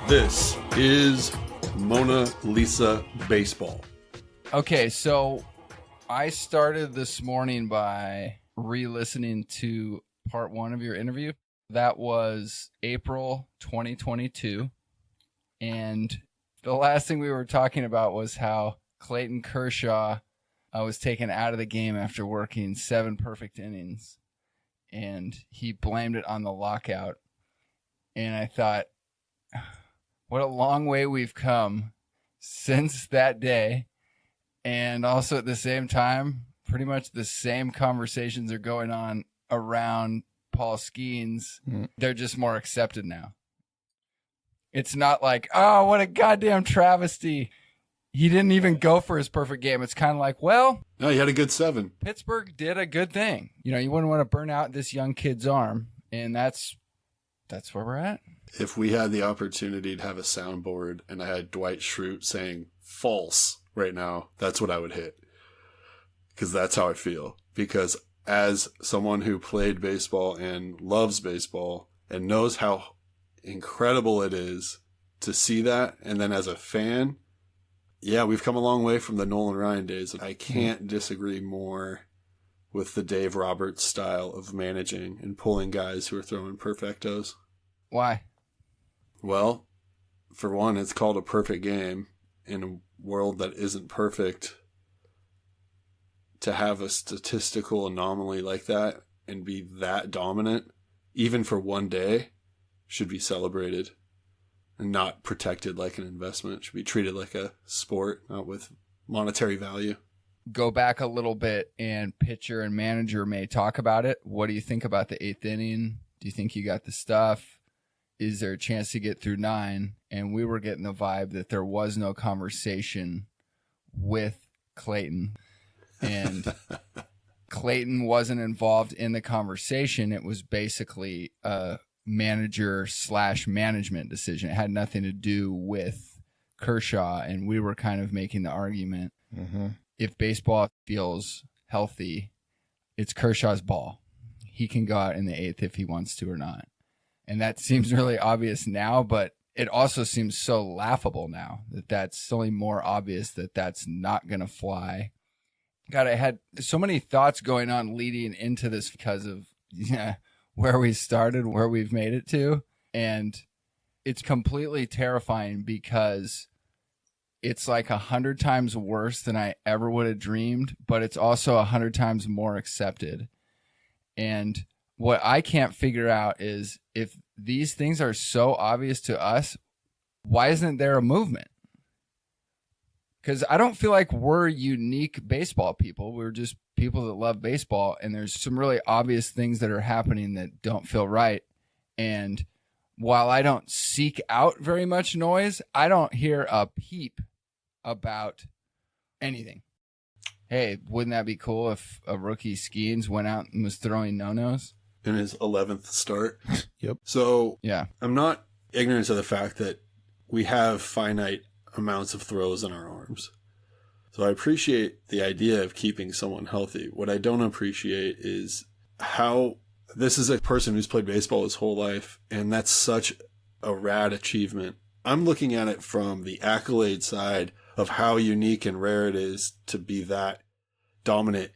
This is Mona Lisa Baseball. Okay, so I started this morning by re-listening to part one of your interview. That was April 2022. And the last thing we were talking about was how Clayton Kershaw was taken out of the game after working 7 perfect innings. And he blamed it on the lockout. And I thought, what a long way we've come since that day. And also at the same time, pretty much the same conversations are going on around Paul Skenes. They're just more accepted now. It's not like, oh, what a goddamn travesty. He didn't even go for his perfect game. It's kind of like, well, No, he had a good 7. Pittsburgh did a good thing. You know, you wouldn't want to burn out this young kid's arm. And that's where we're at. If we had the opportunity to have a soundboard and I had Dwight Schrute saying false right now, that's what I would hit. Because that's how I feel. Because as someone who played baseball and loves baseball and knows how incredible it is to see that, and then as a fan, yeah, we've come a long way from the Nolan Ryan days. I can't disagree more with the Dave Roberts style of managing and pulling guys who are throwing perfectos. Why? Well, for one, it's called a perfect game in a world that isn't perfect. To have a statistical anomaly like that and be that dominant, even for one day, should be celebrated and not protected like an investment. It should be treated like a sport, not with monetary value. Go back a little bit and pitcher and manager may talk about it. What do you think about the 8th inning? Do you think you got the stuff? Is there a chance to get through 9? And we were getting the vibe that there was no conversation with Clayton. And Clayton wasn't involved in the conversation. It was basically a manager/management decision. It had nothing to do with Kershaw. And we were kind of making the argument, if baseball feels healthy, it's Kershaw's ball. He can go out in the 8th if he wants to or not. And that seems really obvious now, but it also seems so laughable now that that's only more obvious that that's not going to fly. God, I had so many thoughts going on leading into this because of where we started, where we've made it to. And it's completely terrifying because it's like 100 times worse than I ever would have dreamed, but it's also 100 times more accepted. And what I can't figure out is if these things are so obvious to us, why isn't there a movement? Because I don't feel like we're unique baseball people. We're just people that love baseball, and there's some really obvious things that are happening that don't feel right. And while I don't seek out very much noise, I don't hear a peep about anything. Hey, wouldn't that be cool if a rookie Skenes went out and was throwing no-nos? In his 11th start. Yep. So Yeah. I'm not ignorant of the fact that we have finite amounts of throws in our arms. So I appreciate the idea of keeping someone healthy. What I don't appreciate is how this is a person who's played baseball his whole life, and that's such a rad achievement. I'm looking at it from the accolade side of how unique and rare it is to be that dominant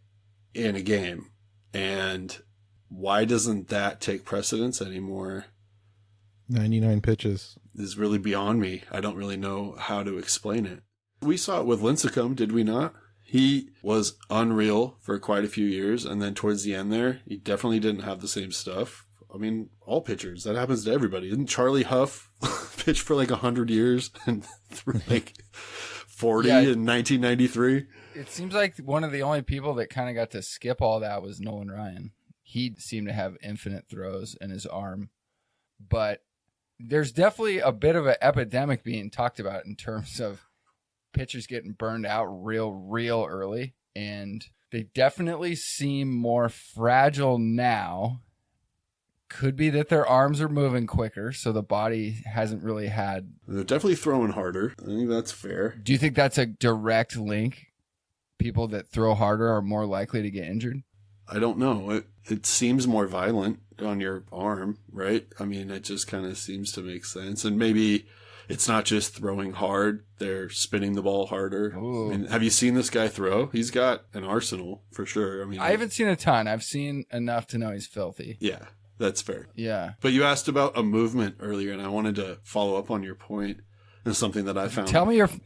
in a game. And why doesn't that take precedence anymore? 99 pitches. Is really beyond me. I don't really know how to explain it. We saw it with Lincecum, did we not? He was unreal for quite a few years, and then towards the end there, he definitely didn't have the same stuff. I mean, all pitchers. That happens to everybody. Didn't Charlie Huff pitch for like 100 years and threw like 40 in 1993? It seems like one of the only people that kind of got to skip all that was Nolan Ryan. He seemed to have infinite throws in his arm. But there's definitely a bit of an epidemic being talked about in terms of pitchers getting burned out real early. And they definitely seem more fragile now. Could be that their arms are moving quicker, so the body hasn't really had... They're definitely throwing harder. I think that's fair. Do you think that's a direct link? People that throw harder are more likely to get injured? I don't know. It seems more violent on your arm, right? I mean, it just kind of seems to make sense. And maybe it's not just throwing hard. They're spinning the ball harder. Ooh. I mean, have you seen this guy throw? He's got an arsenal for sure. I mean, I haven't seen a ton. I've seen enough to know he's filthy. Yeah, that's fair. Yeah. But you asked about a movement earlier, and I wanted to follow up on your point. It's something that I found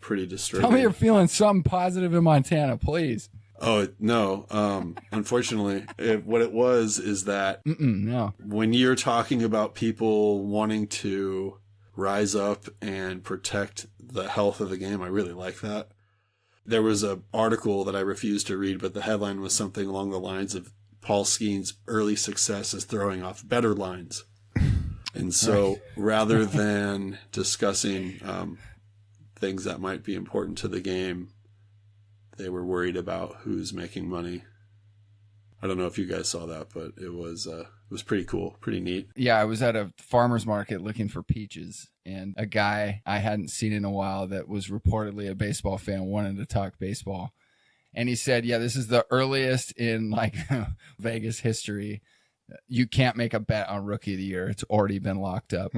pretty disturbing. Tell me you're feeling something positive in Montana, please. Oh, no. Unfortunately, what it was is that no. when you're talking about people wanting to rise up and protect the health of the game, I really like that. There was an article that I refused to read, but the headline was something along the lines of Paul Skenes' early success is throwing off better lines. And so rather than discussing things that might be important to the game, they were worried about who's making money. I don't know if you guys saw that, but it was pretty cool, pretty neat. Yeah, I was at a farmer's market looking for peaches, and a guy I hadn't seen in a while that was reportedly a baseball fan wanted to talk baseball. And he said, yeah, this is the earliest in like Vegas history. You can't make a bet on Rookie of the Year. It's already been locked up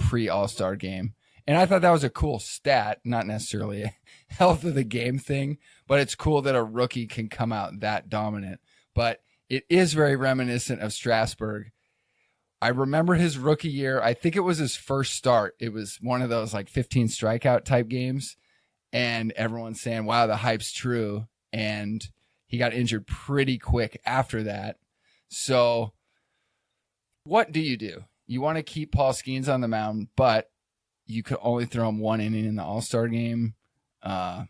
pre-All-Star game. And I thought that was a cool stat, not necessarily a health of the game thing, but it's cool that a rookie can come out that dominant. But it is very reminiscent of Strasburg. I remember his rookie year. I think it was his first start. It was one of those like 15 strikeout type games. And everyone's saying, wow, the hype's true. And he got injured pretty quick after that. So what do? You want to keep Paul Skenes on the mound, but you could only throw him one inning in the All-Star game. The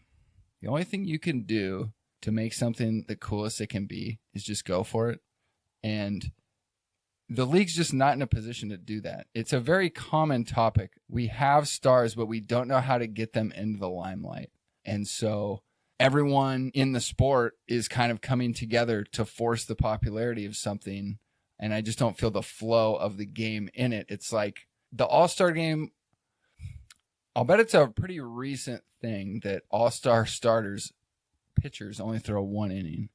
only thing you can do to make something the coolest it can be is just go for it. And the league's just not in a position to do that. It's a very common topic. We have stars, but we don't know how to get them into the limelight. And so everyone in the sport is kind of coming together to force the popularity of something. And I just don't feel the flow of the game in it. It's like the All-Star game, I'll bet it's a pretty recent thing that all-star starters, pitchers only throw one inning.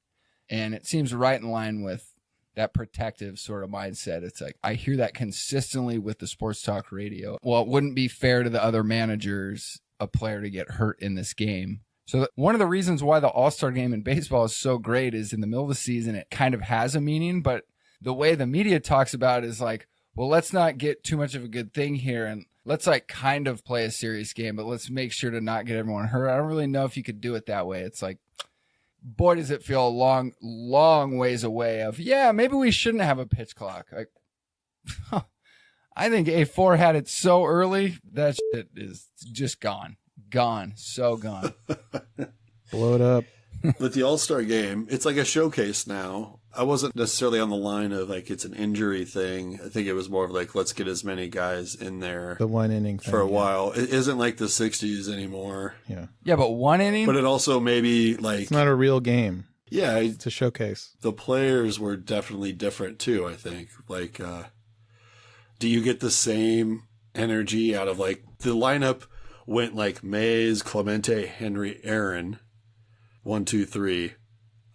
And it seems right in line with that protective sort of mindset. It's like, I hear that consistently with the sports talk radio. Well, it wouldn't be fair to the other managers, a player to get hurt in this game. So one of the reasons why the All-Star game in baseball is so great is in the middle of the season, it kind of has a meaning, but the way the media talks about it is like, well, let's not get too much of a good thing here. And let's like kind of play a serious game, but let's make sure to not get everyone hurt. I don't really know if you could do it that way. It's like, boy, does it feel a long, long ways away of, yeah, maybe we shouldn't have a pitch clock. Like, I think A4 had it so early, that shit is just gone. Gone. So gone. Blow it up. With the All-Star game, it's like a showcase now. I wasn't necessarily on the line of like it's an injury thing. I think it was more of like, let's get as many guys in there. The one inning thing, for a while. It isn't like the 60s anymore. Yeah. Yeah, but one inning? But it also maybe like... It's not a real game. Yeah. It's a showcase. The players were definitely different too, I think. Like, do you get the same energy out of like... The lineup went like Mays, Clemente, Henry, Aaron. 1, 2, 3.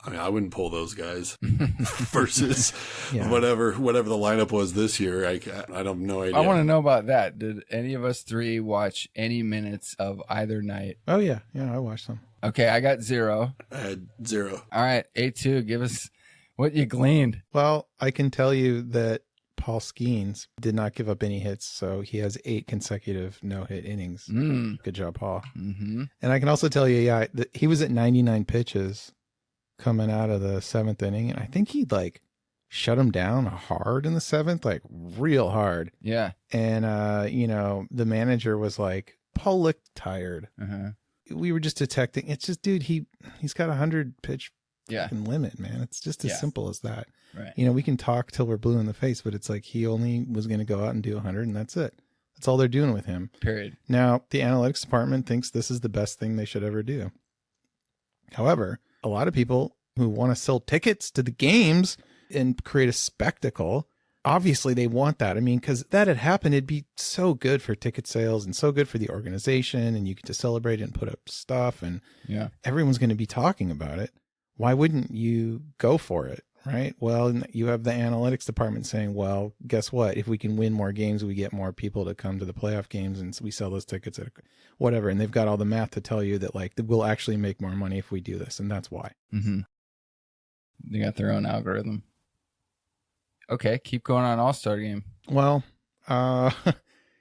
I mean, I wouldn't pull those guys versus whatever the lineup was this year. I don't have no idea. I want to know about that. Did any of us three watch any minutes of either night? Oh, yeah. Yeah, I watched them. Okay, I got 0. I had 0. All right, A2, give us what you gleaned. Well, I can tell you that Paul Skenes did not give up any hits, so he has 8 consecutive no-hit innings. Good job, Paul. Mm-hmm. And I can also tell you, that he was at 99 pitches coming out of the 7th inning, and I think he'd like shut him down hard in the 7th, like real hard. Yeah. And the manager was like, Paul looked tired. Uh-huh. We were just detecting. It's just, dude, he's got 100 pitch fucking limit, man. It's just as simple as that. Right. We can talk till we're blue in the face, but it's like he only was going to go out and do 100, and that's it. That's all they're doing with him. Period. Now, the analytics department thinks this is the best thing they should ever do. However, a lot of people who want to sell tickets to the games and create a spectacle, obviously they want that. I mean, because if that had happened, it'd be so good for ticket sales and so good for the organization, and you get to celebrate and put up stuff, and everyone's going to be talking about it. Why wouldn't you go for it? right? Well, you have the analytics department saying, well, guess what? If we can win more games, we get more people to come to the playoff games and we sell those tickets at whatever. And they've got all the math to tell you that like we'll actually make more money if we do this. And that's why. Mm-hmm. They got their own algorithm. Okay, keep going on All-Star Game. Well,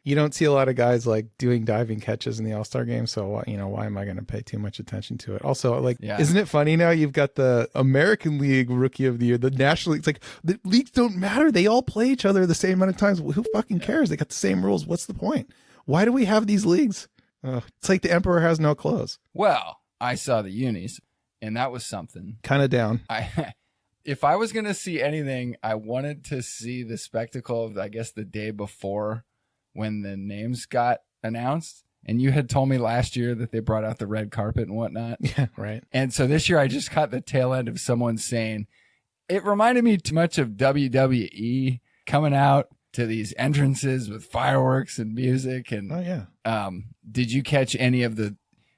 you don't see a lot of guys like doing diving catches in the All-Star Game. So, why am I going to pay too much attention to it? Also, like, Isn't it funny now? You've got the American League Rookie of the Year, the National League. It's like the leagues don't matter. They all play each other the same amount of times. Who fucking cares? They got the same rules. What's the point? Why do we have these leagues? It's like the emperor has no clothes. Well, I saw the unis, and that was something. Kind of down. If I was going to see anything, I wanted to see the spectacle of, I guess, the day before when the names got announced. And you had told me last year that they brought out the red carpet and whatnot. Yeah, right. And so this year I just caught the tail end of someone saying, it reminded me too much of WWE coming out to these entrances with fireworks and music. And oh, yeah. Did you catch any of the,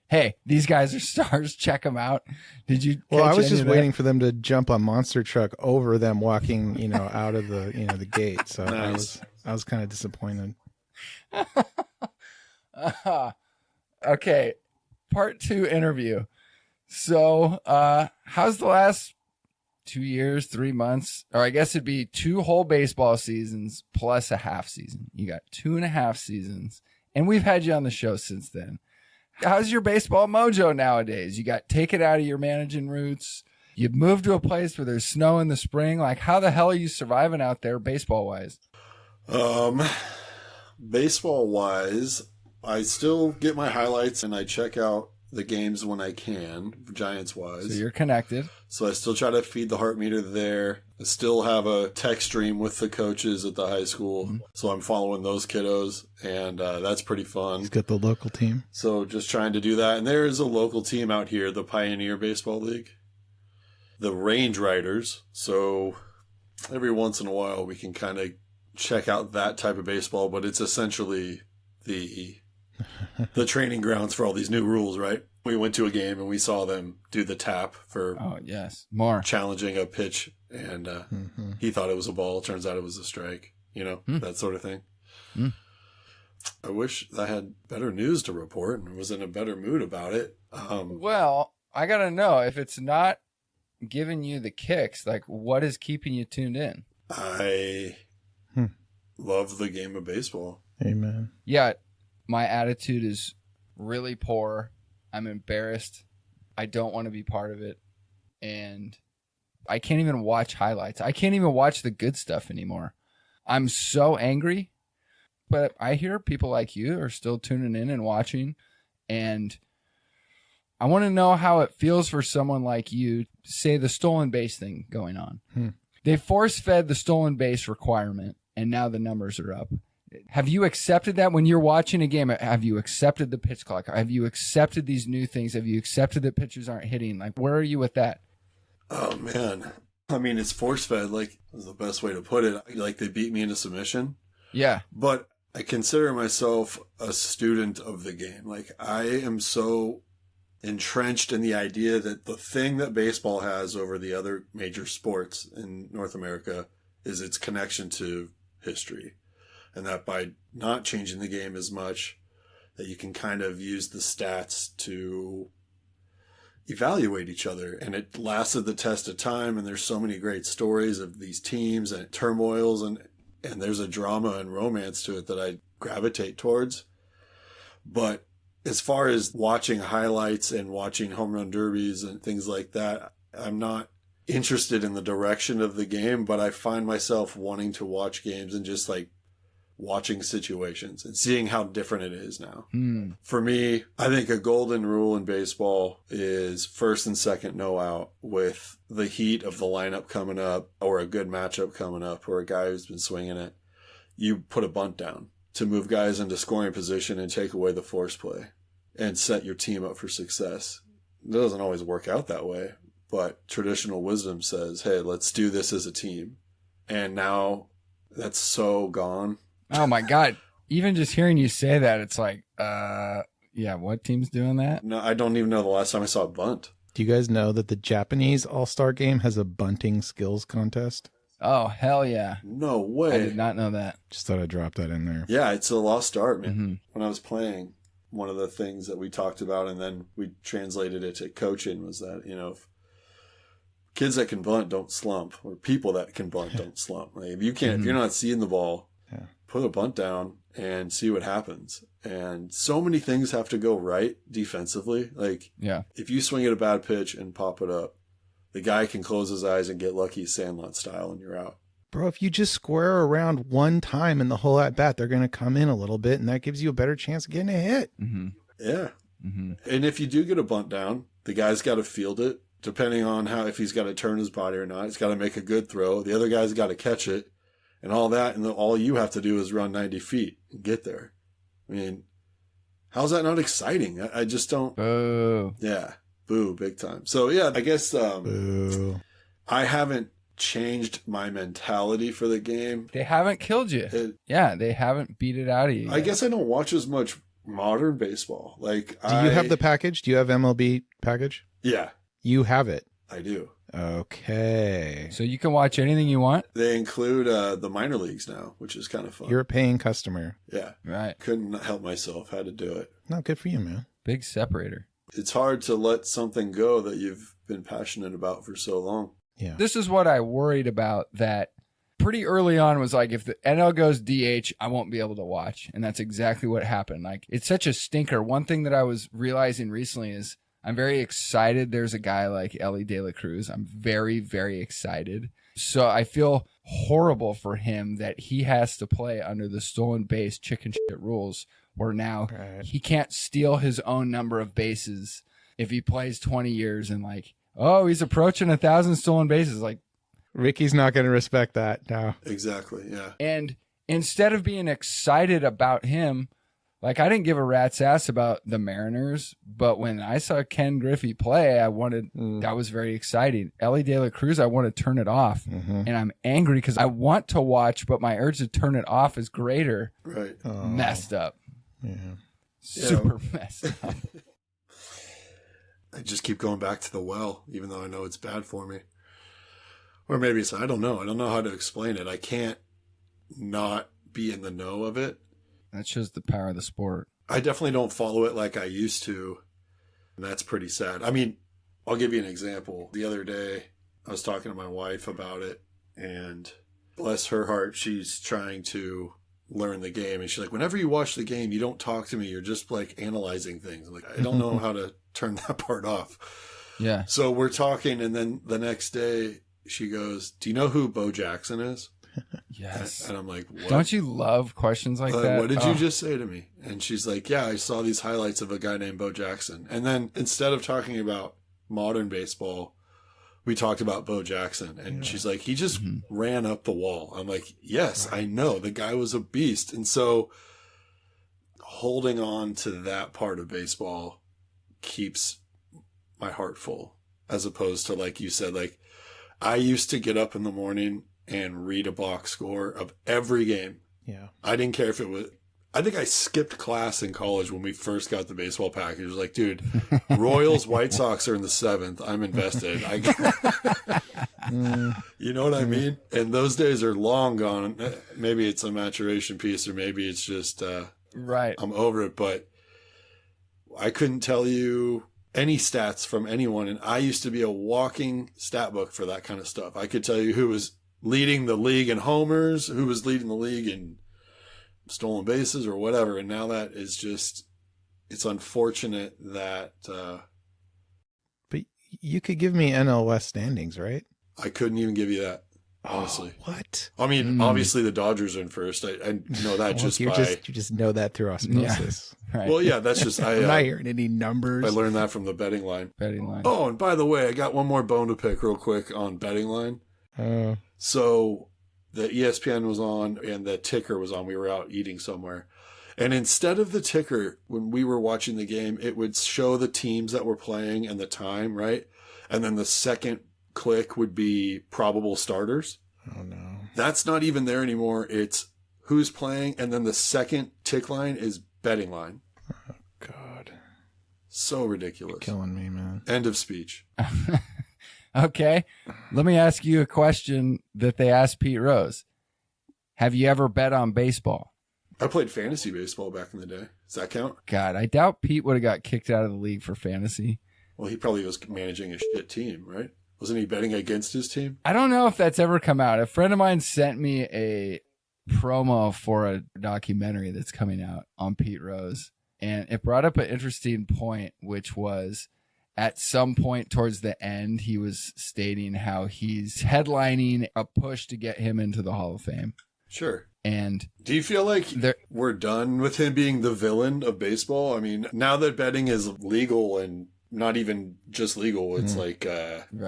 hey, these guys are stars, check them out? Did you? Well, I was just waiting for them to jump a monster truck over them walking, out of the, the gate. So nice. I was kind of disappointed. Okay, part 2 interview. So, how's the last 2 years, 3 months, or I guess it'd be 2 whole baseball seasons plus a half season. You got 2.5 seasons, and we've had you on the show since then. How's your baseball mojo nowadays? You got taken out of your managing roots. You've moved to a place where there's snow in the spring. Like, how the hell are you surviving out there baseball wise? Baseball wise, I still get my highlights and I check out the games when I can, Giants wise. So you're connected. So I still try to feed the heart meter there. I still have a text stream with the coaches at the high school. Mm-hmm. So I'm following those kiddos, and that's pretty fun. He's got the local team. So just trying to do that. And there is a local team out here, the Pioneer Baseball League, the Range Riders. So every once in a while we can kind of check out that type of baseball, but it's essentially the training grounds for all these new rules, right? We went to a game and we saw them do the tap for more challenging a pitch, and he thought it was a ball. Turns out it was a strike, that sort of thing. Mm. I wish I had better news to report and was in a better mood about it. Well, I got to know if it's not giving you the kicks, like what is keeping you tuned in? I love the game of baseball. Amen. Yeah. My attitude is really poor. I'm embarrassed. I don't want to be part of it. And I can't even watch highlights. I can't even watch the good stuff anymore. I'm so angry. But I hear people like you are still tuning in and watching. And I want to know how it feels for someone like you, say the stolen base thing going on. They force-fed the stolen base requirement, and now the numbers are up. Have you accepted that when you're watching a game? Have you accepted the pitch clock? Have you accepted these new things? Have you accepted that pitchers aren't hitting? Like, where are you with that? Oh, man. I mean, it's force-fed, like, is the best way to put it. Like, they beat me into submission. Yeah. But I consider myself a student of the game. Like, I am so entrenched in the idea that the thing that baseball has over the other major sports in North America is its connection to history. And that by not changing the game as much, that you can kind of use the stats to evaluate each other. And it lasted the test of time. And there's so many great stories of these teams and turmoils. And there's a drama and romance to it that I gravitate towards. But as far as watching highlights and watching home run derbies and things like that, I'm not interested in the direction of the game, but I find myself wanting to watch games and just like watching situations and seeing how different it is now. For me, I think a golden rule in baseball is first and second no out with the heat of the lineup coming up or a good matchup coming up or a guy who's been swinging it. You put a bunt down to move guys into scoring position and take away the force play and set your team up for success. It doesn't always work out that way, but traditional wisdom says, hey, let's do this as a team. And now that's so gone. Oh my God. Even just hearing you say that, it's like, yeah, what team's doing that? No, I don't even know the last time I saw a bunt. Do you guys know that the Japanese All-Star game has a bunting skills contest? Oh, hell yeah. No way. I did not know that. Just thought I'd drop that in there. Yeah, it's a lost art, man. Mm-hmm. When I was playing, one of the things that we talked about and then we translated it to coaching was that, if kids that can bunt don't slump, or people that can bunt don't slump. Like if you're not seeing the ball, put a bunt down and see what happens. And so many things have to go right defensively. Like if you swing at a bad pitch and pop it up, the guy can close his eyes and get lucky Sandlot style and you're out. Bro, if you just square around one time in the whole at bat, they're going to come in a little bit, and that gives you a better chance of getting a hit. Mm-hmm. Yeah. Mm-hmm. And if you do get a bunt down, the guy's got to field it, depending on if he's got to turn his body or not. He's got to make a good throw. The other guy's got to catch it and all that. And all you have to do is run 90 feet and get there. I mean, how's that not exciting? I just don't. Boo. Yeah. Boo, big time. So, yeah, I guess I haven't changed my mentality for the game. They haven't killed you. They haven't beat it out of you. I guess I don't watch as much modern baseball. Like, do you have the package? Do you have MLB package? Yeah. You have it? I do. Okay. So you can watch anything you want? They include the minor leagues now, which is kind of fun. You're a paying customer. Yeah. Right. Couldn't help myself. Had to do it. No, good for you, man. Big separator. It's hard to let something go that you've been passionate about for so long. Yeah. This is what I worried about, that pretty early on was like, if the NL goes DH, I won't be able to watch. And that's exactly what happened. Like, it's such a stinker. One thing that I was realizing recently is I'm very excited there's a guy like Ellie De La Cruz. I'm very, very excited. So I feel horrible for him that he has to play under the stolen base chicken shit rules, where now he can't steal his own number of bases if he plays 20 years and like, oh, he's approaching 1,000 stolen bases. Like, Ricky's not going to respect that. No. Exactly. Yeah. And instead of being excited about him, like, I didn't give a rat's ass about the Mariners, but when I saw Ken Griffey play, that was very exciting. Ellie De La Cruz, I want to turn it off. Mm-hmm. And I'm angry because I want to watch, but my urge to turn it off is greater. Right. Messed up. Yeah. Super messed up. I just keep going back to the well, even though I know it's bad for me. Or maybe it's, I don't know. I don't know how to explain it. I can't not be in the know of it. That shows the power of the sport. I definitely don't follow it like I used to. And that's pretty sad. I mean, I'll give you an example. The other day, I was talking to my wife about it, and bless her heart, she's trying to learn the game. And she's like, whenever you watch the game, you don't talk to me. You're just like analyzing things. I'm like, I don't know how to turn that part off. Yeah. So we're talking, and then the next day she goes, do you know who Bo Jackson is? Yes. And I'm like, what? Don't you love questions like that? What did you just say to me? And she's like, yeah, I saw these highlights of a guy named Bo Jackson. And then instead of talking about modern baseball, we talked about Bo Jackson. And she's like, he just ran up the wall. I'm like, yes, I know. The guy was a beast. And so holding on to that part of baseball keeps my heart full, as opposed to, like you said, like, I used to get up in the morning and read a box score of every game. Yeah. I didn't care if it was, I think I skipped class in college when we first got the baseball package. It was like, dude, Royals, White Sox are in the 7th. I'm invested. You know what I mean? And those days are long gone. Maybe it's a maturation piece, or maybe it's just, right. I'm over it, but I couldn't tell you any stats from anyone. And I used to be a walking stat book for that kind of stuff. I could tell you who was leading the league in homers, who was leading the league in stolen bases or whatever. And now that is just, it's unfortunate that but you could give me NL West standings, right? I couldn't even give you that, honestly. Oh, what? I mean, obviously the Dodgers are in first. I know that You just know that through osmosis. Yeah. Right. Well, yeah, that's just, I'm not hearing any numbers. I learned that from the betting line. Betting line. Oh, and by the way, I got one more bone to pick real quick on betting line. So the ESPN was on and the ticker was on. We were out eating somewhere. And instead of the ticker, when we were watching the game, it would show the teams that were playing and the time, right? And then the second click would be probable starters. Oh, no. That's not even there anymore. It's who's playing. And then the second tick line is betting line. Oh, God. So ridiculous. You're killing me, man. End of speech. Okay. Let me ask you a question that they asked Pete Rose. Have you ever bet on baseball? I played fantasy baseball back in the day. Does that count? God, I doubt Pete would have got kicked out of the league for fantasy. Well, he probably was managing a shit team, right? Wasn't he betting against his team? I don't know if that's ever come out. A friend of mine sent me a promo for a documentary that's coming out on Pete Rose. And it brought up an interesting point, which was at some point towards the end, he was stating how he's headlining a push to get him into the Hall of Fame. Sure. And do you feel like we're done with him being the villain of baseball? I mean, now that betting is legal and not even just legal, it's like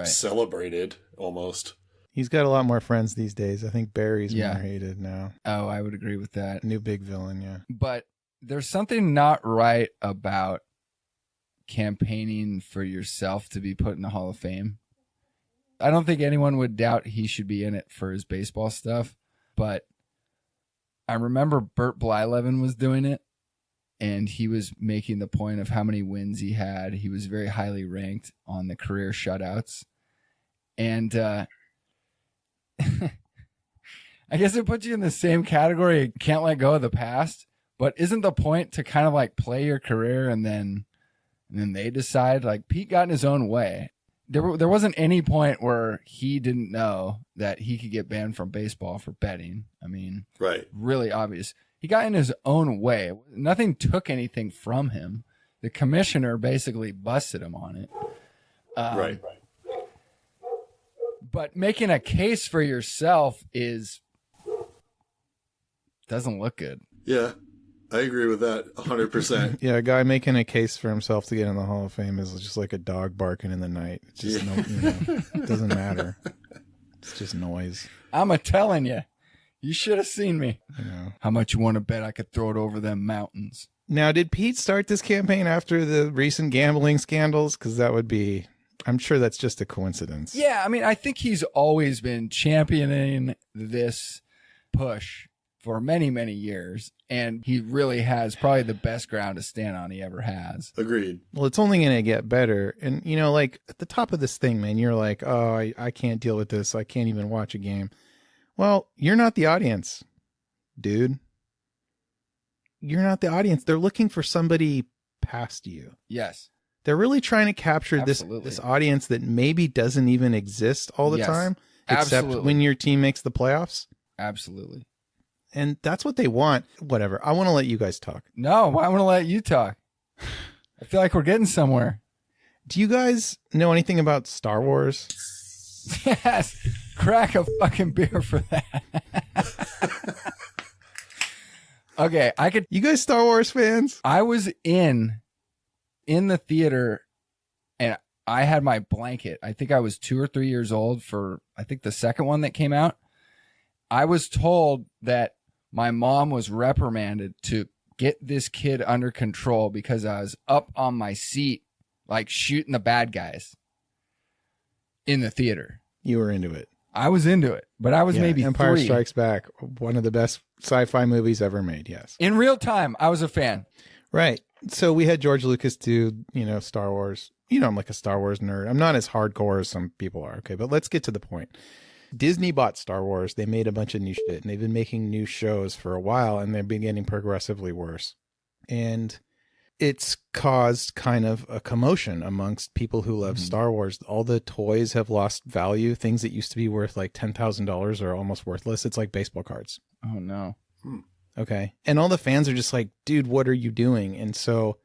celebrated almost. He's got a lot more friends these days. I think Barry's more hated now. Oh, I would agree with that. New big villain, yeah. But there's something not right about campaigning for yourself to be put in the Hall of Fame. I don't think anyone would doubt he should be in it for his baseball stuff, but I remember Bert Blyleven was doing it, and he was making the point of how many wins he had. He was very highly ranked on the career shutouts. And I guess it puts you in the same category. You can't let go of the past, but isn't the point to kind of like play your career and then they decide? Like Pete got in his own way. There wasn't any point where he didn't know that he could get banned from baseball for betting. I mean, right. Really obvious. He got in his own way. Nothing took anything from him. The commissioner basically busted him on it. Right. But making a case for yourself doesn't look good. Yeah, I agree with that 100%. Yeah, a guy making a case for himself to get in the Hall of Fame is just like a dog barking in the night. It's just it doesn't matter. It's just noise. I'm telling you, you should have seen me. You know. How much you want to bet I could throw it over them mountains? Now, did Pete start this campaign after the recent gambling scandals? Because that would be, I'm sure that's just a coincidence. Yeah, I mean, I think he's always been championing this push for many, many years. And he really has probably the best ground to stand on he ever has. Agreed. Well, it's only going to get better. And, like at the top of this thing, man, you're like, oh, I can't deal with this. I can't even watch a game. Well, you're not the audience, dude. You're not the audience. They're looking for somebody past you. Yes. They're really trying to capture this audience that maybe doesn't even exist all the time, except when your team makes the playoffs. Absolutely. And that's what they want. Whatever. I want to let you guys talk. No, I want to let you talk. I feel like we're getting somewhere. Do you guys know anything about Star Wars? Yes. Crack a fucking beer for that. Okay, You guys Star Wars fans? I was in the theater and I had my blanket. I think I was 2 or 3 years old for, I think the second one that came out. I was told that my mom was reprimanded to get this kid under control because I was up on my seat, like shooting the bad guys in the theater. You were into it. I was into it, but I was maybe Empire 3. Strikes Back, one of the best sci-fi movies ever made, yes. In real time, I was a fan. Right. So we had George Lucas do, Star Wars. I'm like a Star Wars nerd. I'm not as hardcore as some people are, okay? But let's get to the point. Disney bought Star Wars. They made a bunch of new shit, and they've been making new shows for a while, and they've been getting progressively worse. And it's caused kind of a commotion amongst people who love Star Wars. All the toys have lost value. Things that used to be worth like $10,000 are almost worthless. It's like baseball cards. Oh, no. Okay. And all the fans are just like, dude, what are you doing? And so,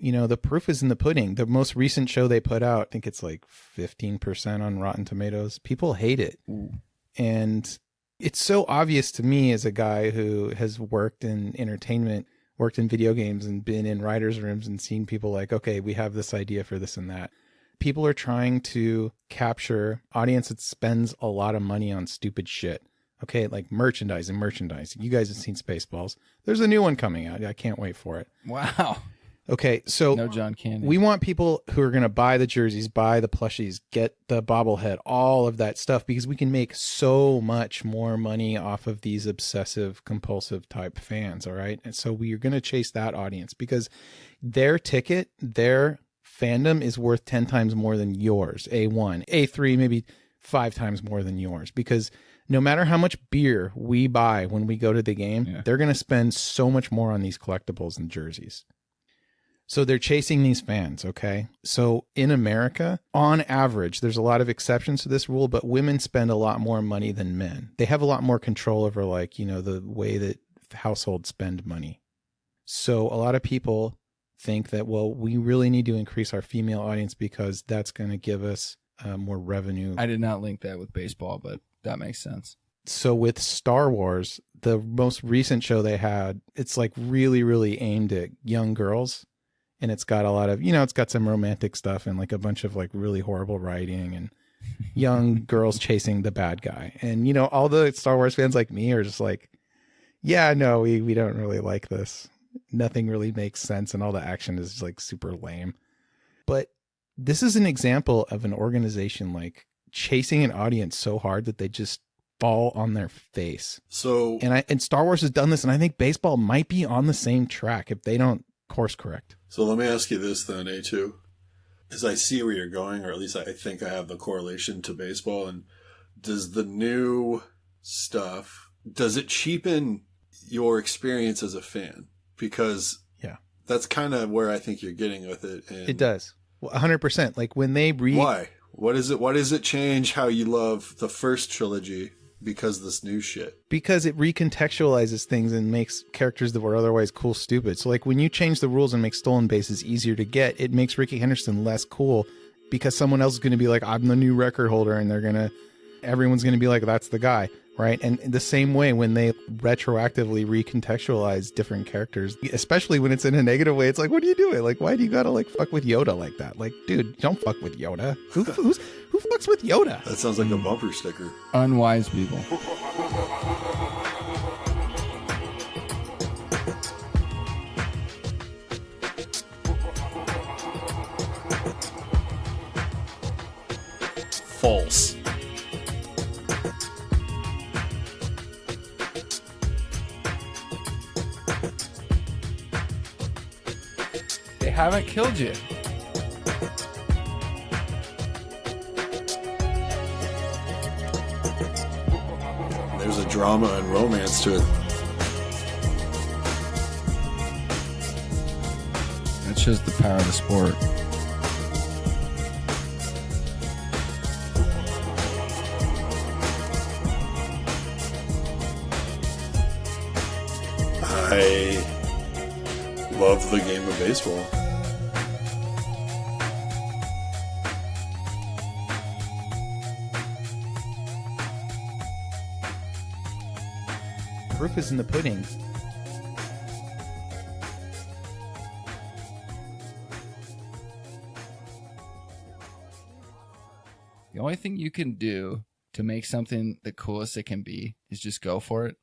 the proof is in the pudding. The most recent show they put out, I think it's like 15% on Rotten Tomatoes. People hate it. Ooh. And it's so obvious to me as a guy who has worked in entertainment, worked in video games, and been in writers' rooms and seen people like, okay, we have this idea for this and that. People are trying to capture audience that spends a lot of money on stupid shit. Okay, like merchandising. You guys have seen Spaceballs. There's a new one coming out. I can't wait for it. Wow. Okay, so No John Candy. we want people who are going to buy the jerseys, buy the plushies, get the bobblehead, all of that stuff, because we can make so much more money off of these obsessive, compulsive type fans, all right? And so we are going to chase that audience because their ticket, their fandom is worth 10 times more than yours, A1. A3, maybe 5 times more than yours, because no matter how much beer we buy when we go to the game, they're going to spend so much more on these collectibles and jerseys. So they're chasing these fans, okay? So in America, on average, there's a lot of exceptions to this rule, but women spend a lot more money than men. They have a lot more control over, like, you know, the way that households spend money. So a lot of people think that, well, we really need to increase our female audience because that's going to give us more revenue. I did not link that with baseball, but that makes sense. So with Star Wars, the most recent show they had, it's like really, really aimed at young girls. And it's got a lot of, you know, it's got some romantic stuff and like a bunch of like really horrible writing and young girls chasing the bad guy. And, you know, all the Star Wars fans like me are just like, yeah, no, we don't really like this. Nothing really makes sense. And all the action is like super lame. But this is an example of an organization like chasing an audience so hard that they just fall on their face. So, and Star Wars has done this. And I think baseball might be on the same track if they don't course correct. So let me ask you this then, A2. As I see where you're going, or at least I think I have the correlation to baseball, and does the new stuff, does it cheapen your experience as a fan? Because that's kind of where I think you're getting with it. And it does. 100%. Like when they why? Why does it change how you love the first trilogy because of this new shit? Because it recontextualizes things and makes characters that were otherwise cool stupid. So like when you change the rules and make stolen bases easier to get, it makes Ricky Henderson less cool because someone else is going to be like, I'm the new record holder, and everyone's going to be like, that's the guy, right? And the same way when they retroactively recontextualize different characters, especially when it's in a negative way, it's like, what are you doing? Like, why do you gotta like fuck with Yoda like that? Like, dude, don't fuck with Yoda. Who fucks with Yoda? That sounds like a bumper sticker. Unwise people. False. They haven't killed you. There's a drama and romance to it. That shows the power of the sport. I love the game of baseball. Proof is in the pudding. The only thing you can do to make something the coolest it can be is just go for it.